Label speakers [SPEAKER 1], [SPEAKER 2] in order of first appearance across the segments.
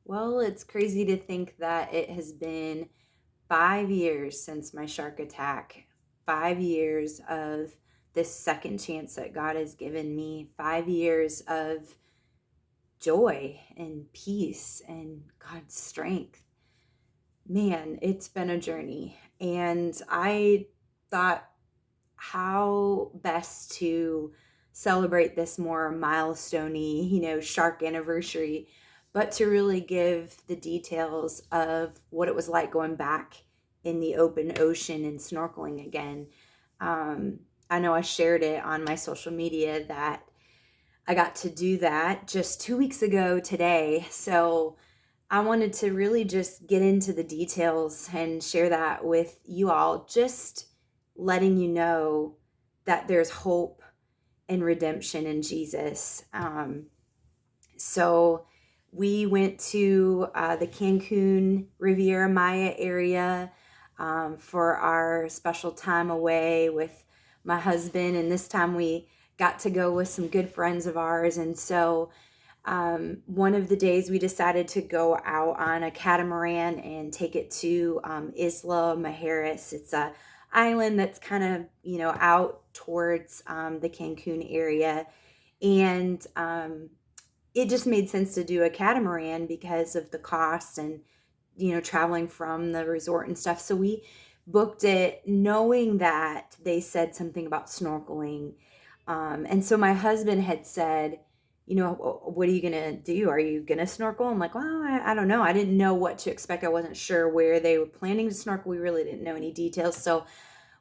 [SPEAKER 1] Well, it's crazy to think that it has been 5 years since my shark attack. 5 years of this second chance that God has given me. 5 years of joy and peace and God's strength. Man, it's been a journey. And I thought how best to celebrate this more milestoney, shark anniversary, but to really give the details of what it was like going back in the open ocean and snorkeling again. Um, I know I shared it on my social media that I got to do that just 2 weeks ago today. So I wanted to really just get into the details and share that with you all, just letting you know that there's hope and redemption in Jesus. So we went to the Cancun Riviera Maya area for our special time away with my husband. And this time we got to go with some good friends of ours. And so one of the days we decided to go out on a catamaran and take it to Isla Mujeres. It's a island that's kind of, out towards the Cancun area. And it just made sense to do a catamaran because of the cost and, traveling from the resort and stuff. So we booked it knowing that they said something about snorkeling. And so my husband had said, what are you going to do? Are you going to snorkel? I'm like, well, I don't know. I didn't know what to expect. I wasn't sure where they were planning to snorkel. We really didn't know any details. So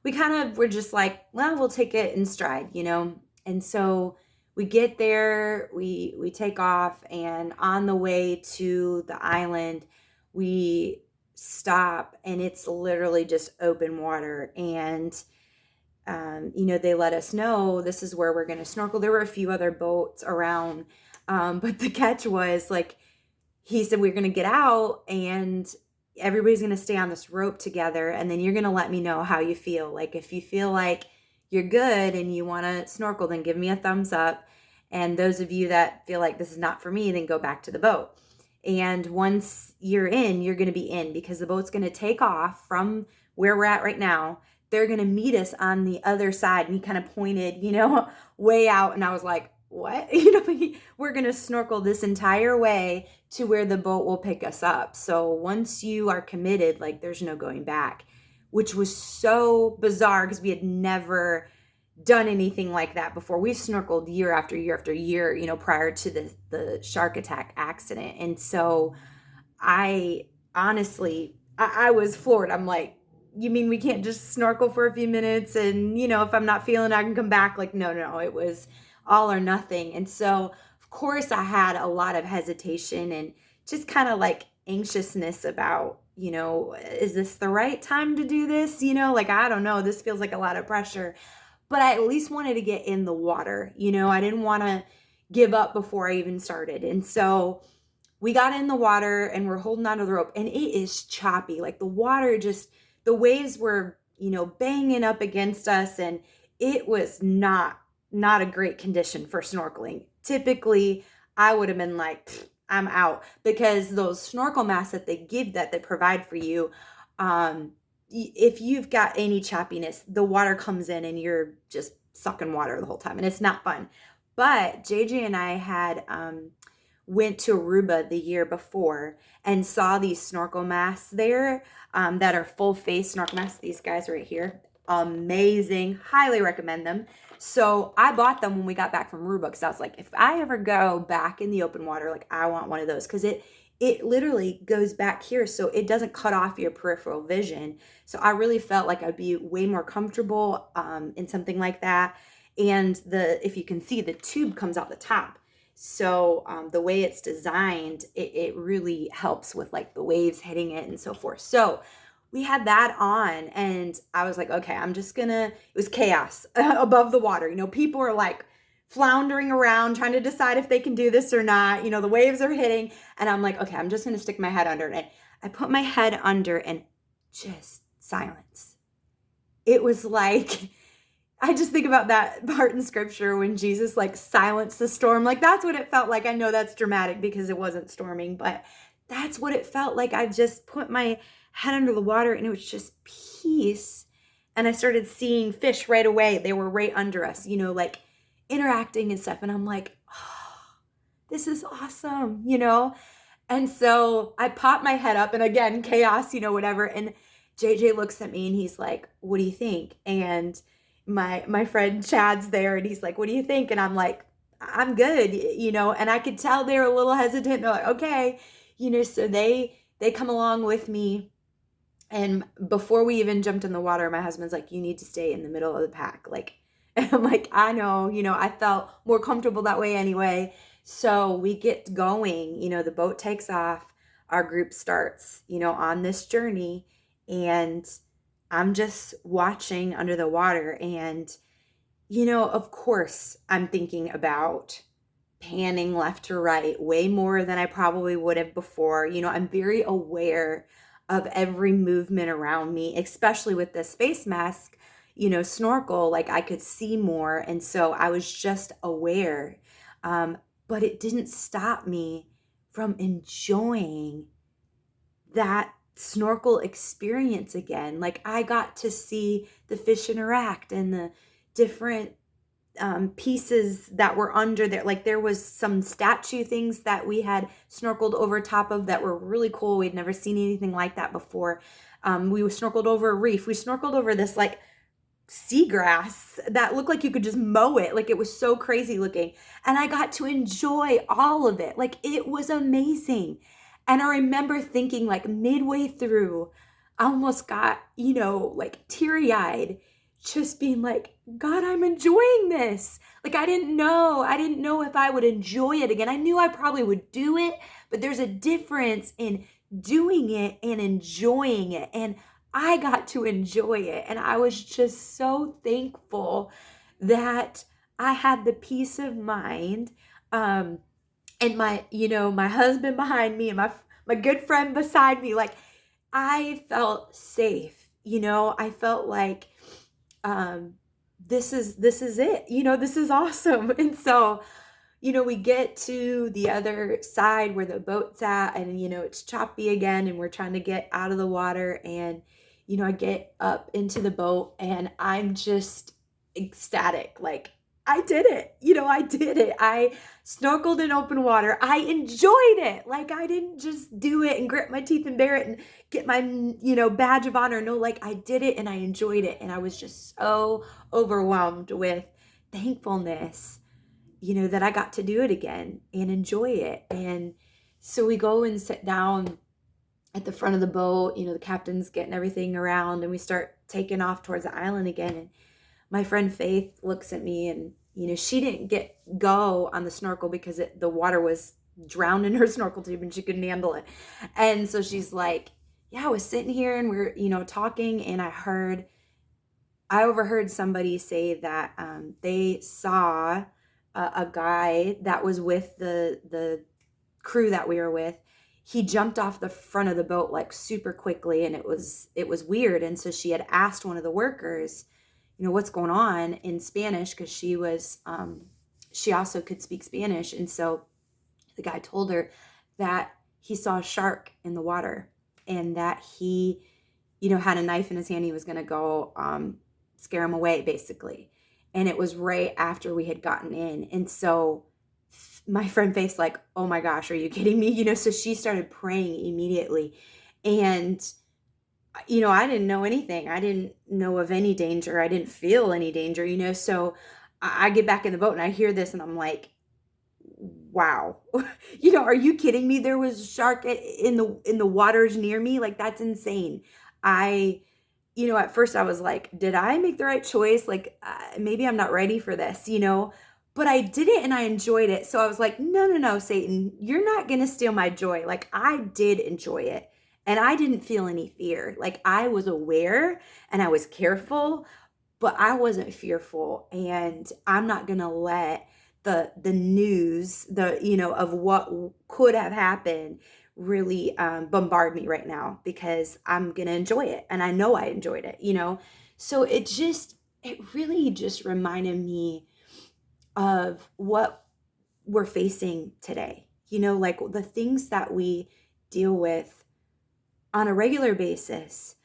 [SPEAKER 1] we kind of were just like, well, we'll take it in stride. And so we get there, we take off, and on the way to the island, we stop, and it's literally just open water. And they let us know this is where we're going to snorkel. There were a few other boats around, but the catch was like he said we're going to get out and everybody's going to stay on this rope together, and then you're going to let me know how you feel. Like if you feel like you're good and you want to snorkel, then give me a thumbs up. And those of you that feel like this is not for me, then go back to the boat. And once you're in, you're going to be in because the boat's going to take off from where we're at right now. They're going to meet us on the other side. And he kind of pointed, way out. And I was like, what? We're going to snorkel this entire way to where the boat will pick us up. So once you are committed, like there's no going back, which was so bizarre because we had never done anything like that before. We've snorkeled year after year after year, prior to the shark attack accident. And so I honestly, I was floored. I'm like, you mean we can't just snorkel for a few minutes and, if I'm not feeling it, I can come back? Like, no, it was all or nothing. And so, of course, I had a lot of hesitation and just kind of like anxiousness about, is this the right time to do this? Like, I don't know. This feels like a lot of pressure. But I at least wanted to get in the water. I didn't want to give up before I even started. And so we got in the water and we're holding onto the rope, and it is choppy. Like the waves were, banging up against us, and it was not a great condition for snorkeling. Typically, I would have been like, I'm out, because those snorkel masks that they provide for you, if you've got any choppiness, the water comes in and you're just sucking water the whole time, and it's not fun. But JJ and I had went to Aruba the year before and saw these snorkel masks there that are full face snorkel masks. These guys right here, amazing, highly recommend them. So I bought them when we got back from Aruba because I was like, if I ever go back in the open water, like I want one of those, because it literally goes back here, so it doesn't cut off your peripheral vision. So I really felt like I'd be way more comfortable in something like that. And if you can see, the tube comes out the top. So the way it's designed, it really helps with like the waves hitting it and so forth. So we had that on, and I was like, okay, it was chaos above the water. People are like floundering around trying to decide if they can do this or not. The waves are hitting, and I'm like, okay, I'm just going to stick my head under it. I put my head under and just silence. It was like, I just think about that part in scripture when Jesus like silenced the storm. Like that's what it felt like. I know that's dramatic because it wasn't storming, but that's what it felt like. I just put my head under the water and it was just peace. And I started seeing fish right away. They were right under us, like interacting and stuff. And I'm like, oh, this is awesome. And so I pop my head up and again, chaos, whatever. And JJ looks at me and he's like, what do you think? And my friend Chad's there and he's like, what do you think? And I'm like, I'm good. And I could tell they were a little hesitant. They're like, okay, so they come along with me. And before we even jumped in the water, my husband's like, you need to stay in the middle of the pack. Like, and I'm like, I know, I felt more comfortable that way anyway. So we get going, the boat takes off, our group starts, on this journey. And I'm just watching under the water. And, of course, I'm thinking about panning left to right way more than I probably would have before. I'm very aware of every movement around me, especially with the space mask, snorkel, like I could see more. And so I was just aware. But it didn't stop me from enjoying that snorkel experience again. Like I got to see the fish interact and the different pieces that were under there. Like there was some statue things that we had snorkeled over top of that were really cool. We'd never seen anything like that before. We snorkeled over a reef. We snorkeled over this like seagrass that looked like you could just mow it. Like it was so crazy looking. And I got to enjoy all of it. Like it was amazing. And I remember thinking like midway through, I almost got, like teary-eyed, just being like, God, I'm enjoying this. Like I didn't know if I would enjoy it again. I knew I probably would do it, but there's a difference in doing it and enjoying it. And I got to enjoy it. And I was just so thankful that I had the peace of mind. And my husband behind me and my good friend beside me, like I felt safe. I felt like this is it. This is awesome. And so, we get to the other side where the boat's at and it's choppy again and we're trying to get out of the water and I get up into the boat and I'm just ecstatic. Like I did it. I did it. I snorkeled in open water. I enjoyed it. Like I didn't just do it and grit my teeth and bear it and get my, badge of honor. No, like I did it and I enjoyed it. And I was just so overwhelmed with thankfulness, that I got to do it again and enjoy it. And so we go and sit down at the front of the boat, the captain's getting everything around and we start taking off towards the island again. And my friend Faith looks at me and, she didn't go on the snorkel because the water was drowned in her snorkel tube and she couldn't handle it. And so she's like, yeah, I was sitting here and we're, talking and I overheard somebody say that they saw a guy that was with the crew that we were with. He jumped off the front of the boat like super quickly and it was weird. And so she had asked one of the workers, what's going on in Spanish, because she also could speak Spanish. And so the guy told her that he saw a shark in the water and that he, had a knife in his hand. He was going to go scare him away, basically. And it was right after we had gotten in. And so my friend Faith's like, oh my gosh, are you kidding me? So she started praying immediately. And I didn't know anything. I didn't know of any danger. I didn't feel any danger, so I get back in the boat and I hear this and I'm like, wow, are you kidding me? There was a shark in the waters near me. Like, that's insane. At first I was like, did I make the right choice? Like, maybe I'm not ready for this, but I did it and I enjoyed it. So I was like, no, Satan, you're not going to steal my joy. Like, I did enjoy it. And I didn't feel any fear. Like I was aware and I was careful, but I wasn't fearful. And I'm not going to let the news, of what could have happened really bombard me right now, because I'm going to enjoy it. And I know I enjoyed it, So it really just reminded me of what we're facing today, like the things that we deal with on a regular basis.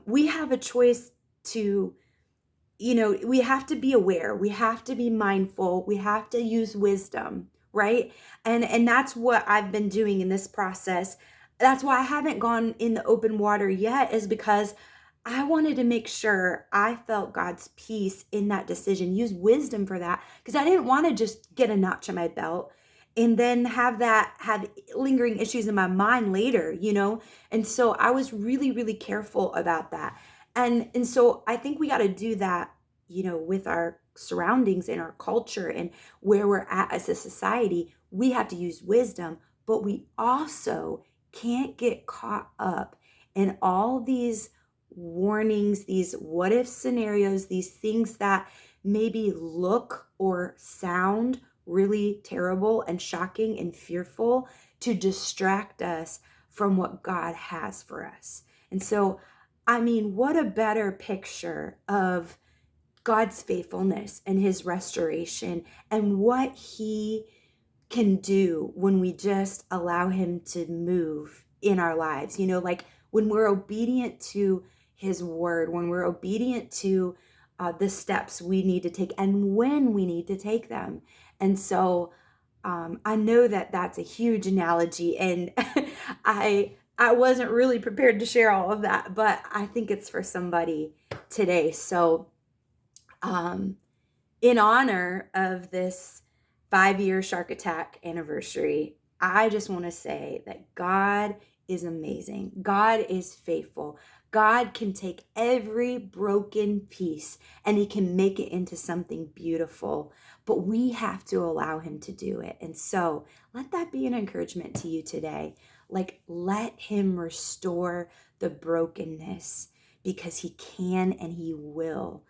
[SPEAKER 1] We have a choice to, we have to be aware, we have to be mindful, we have to use wisdom, right? And that's what I've been doing in this process. That's why I haven't gone in the open water yet, is because I wanted to make sure I felt God's peace in that decision, use wisdom for that, because I didn't want to just get a notch on my belt and then have lingering issues in my mind later, And so I was really, really careful about that. And so I think we got to do that, with our surroundings and our culture and where we're at as a society. We have to use wisdom, but we also can't get caught up in all these warnings, these what if scenarios, these things that maybe look or sound really terrible and shocking and fearful, to distract us from what God has for us. And so, I mean, what a better picture of God's faithfulness and his restoration and what he can do when we just allow him to move in our lives. Like when we're obedient to his word, when we're obedient to the steps we need to take and when we need to take them. And so I know that that's a huge analogy, and I wasn't really prepared to share all of that, but I think it's for somebody today. So um, in honor of this 5-year shark attack anniversary, I just want to say that God is amazing. God is faithful. God can take every broken piece and he can make it into something beautiful, but we have to allow him to do it. And so let that be an encouragement to you today. Like, let him restore the brokenness, because he can and he will.